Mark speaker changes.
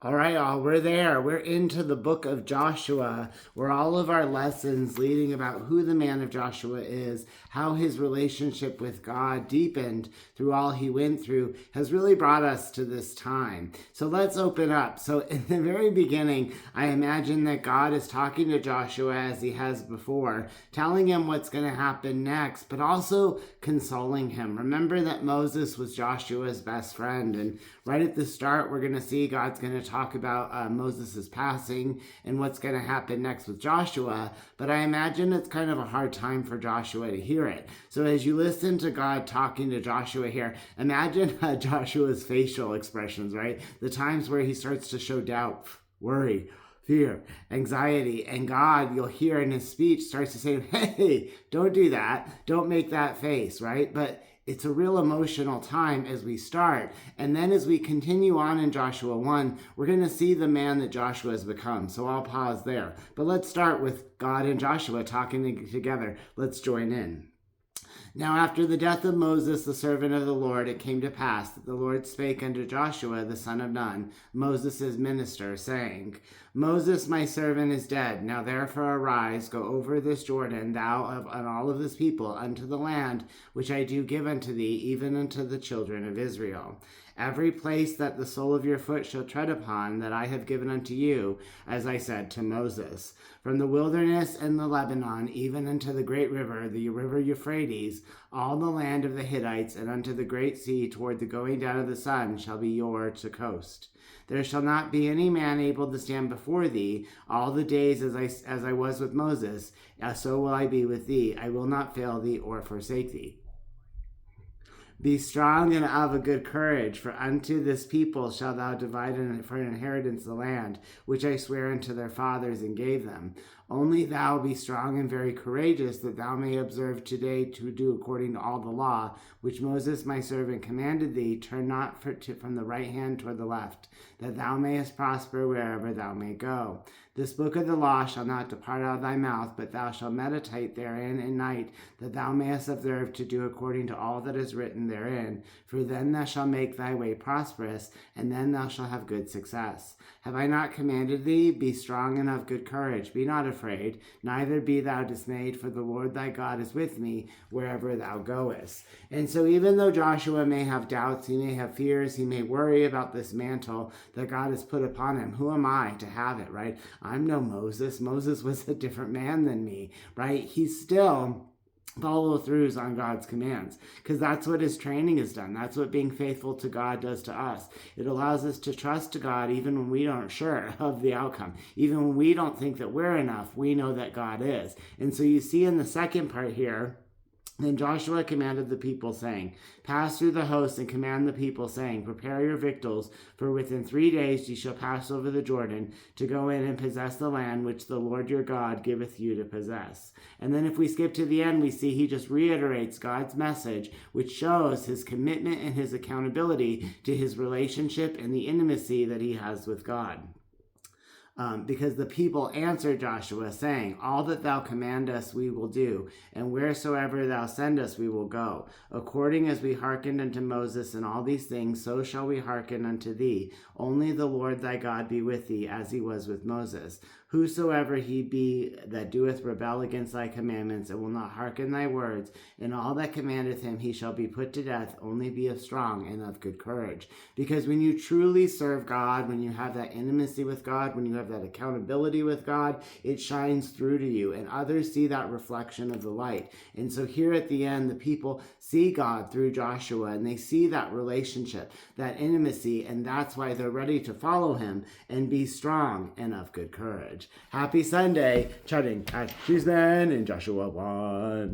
Speaker 1: All right, y'all, we're there. We're into the book of Joshua, where all of our lessons leading about who the man of Joshua is, how his relationship with God deepened through all he went through, has really brought us to this time. So let's open up. So in the very beginning, I imagine that God is talking to Joshua as he has before, telling him what's going to happen next, but also consoling him. Remember that Moses was Joshua's best friend, and right at the start, we're going to see God's going to talk about Moses' passing and what's going to happen next with Joshua, but I imagine it's kind of a hard time for Joshua to hear it. So as you listen to God talking to Joshua here, imagine Joshua's facial expressions, right? The times where he starts to show doubt, worry, fear, anxiety, and God, you'll hear in his speech, starts to say, hey, don't do that. Don't make that face, right? But it's a real emotional time as we start. And then as we continue on in Joshua 1, we're going to see the man that Joshua has become. So I'll pause there. But let's start with God and Joshua talking together. Let's join in. Now after the death of Moses, the servant of the Lord, it came to pass that the Lord spake unto Joshua, the son of Nun, Moses' minister, saying, Moses, my servant, is dead. Now therefore arise, go over this Jordan, thou and all of this people, unto the land which I do give unto thee, even unto the children of Israel. Every place that the sole of your foot shall tread upon, that I have given unto you, as I said to Moses. From the wilderness and the Lebanon, even unto the great river, the river Euphrates, all the land of the Hittites, and unto the great sea toward the going down of the sun, shall be yours to coast. There shall not be any man able to stand before thee all the days as I was with Moses, so will I be with thee. I will not fail thee or forsake thee. Be strong and of a good courage, for unto this people shalt thou divide for an inheritance the land, which I swear unto their fathers and gave them. Only thou be strong and very courageous, that thou may observe today to do according to all the law, which Moses my servant commanded thee. Turn not from the right hand toward the left, that thou mayest prosper wherever thou may go. This book of the law shall not depart out of thy mouth, but thou shalt meditate therein at night, that thou mayest observe to do according to all that is written therein. For then thou shalt make thy way prosperous, and then thou shalt have good success. Have I not commanded thee? Be strong and of good courage. Be not afraid, neither be thou dismayed, for the Lord thy God is with me wherever thou goest. And so even though Joshua may have doubts, he may have fears, he may worry about this mantle that God has put upon him. Who am I to have it, right? I'm no Moses. Moses was a different man than me, right? He's still follow throughs on God's commands, because that's what his training has done. That's what being faithful to God does to us. It allows us to trust God even when we aren't sure of the outcome. Even when we don't think that we're enough, we know that God is. And so you see in the second part here, then Joshua commanded the people, saying, Pass through the host and command the people, saying, Prepare your victuals, for within 3 days ye shall pass over the Jordan, to go in and possess the land which the Lord your God giveth you to possess. And then if we skip to the end, we see he just reiterates God's message, which shows his commitment and his accountability to his relationship and the intimacy that he has with God. Because the people answered Joshua, saying, All that thou command us we will do, and wheresoever thou send us we will go. According as we hearkened unto Moses in all these things, so shall we hearken unto thee. Only the Lord thy God be with thee, as he was with Moses. Whosoever he be that doeth rebel against thy commandments, and will not hearken thy words, and all that commandeth him, he shall be put to death. Only be of strong and of good courage. Because when you truly serve God, when you have that intimacy with God, when you have that accountability with God, it shines through to you, and others see that reflection of the light. And so here at the end, the people see God through Joshua, and they see that relationship, that intimacy, and that's why they're ready to follow him and be strong and of good courage. Happy Sunday, chatting at Cheesman in Joshua 1.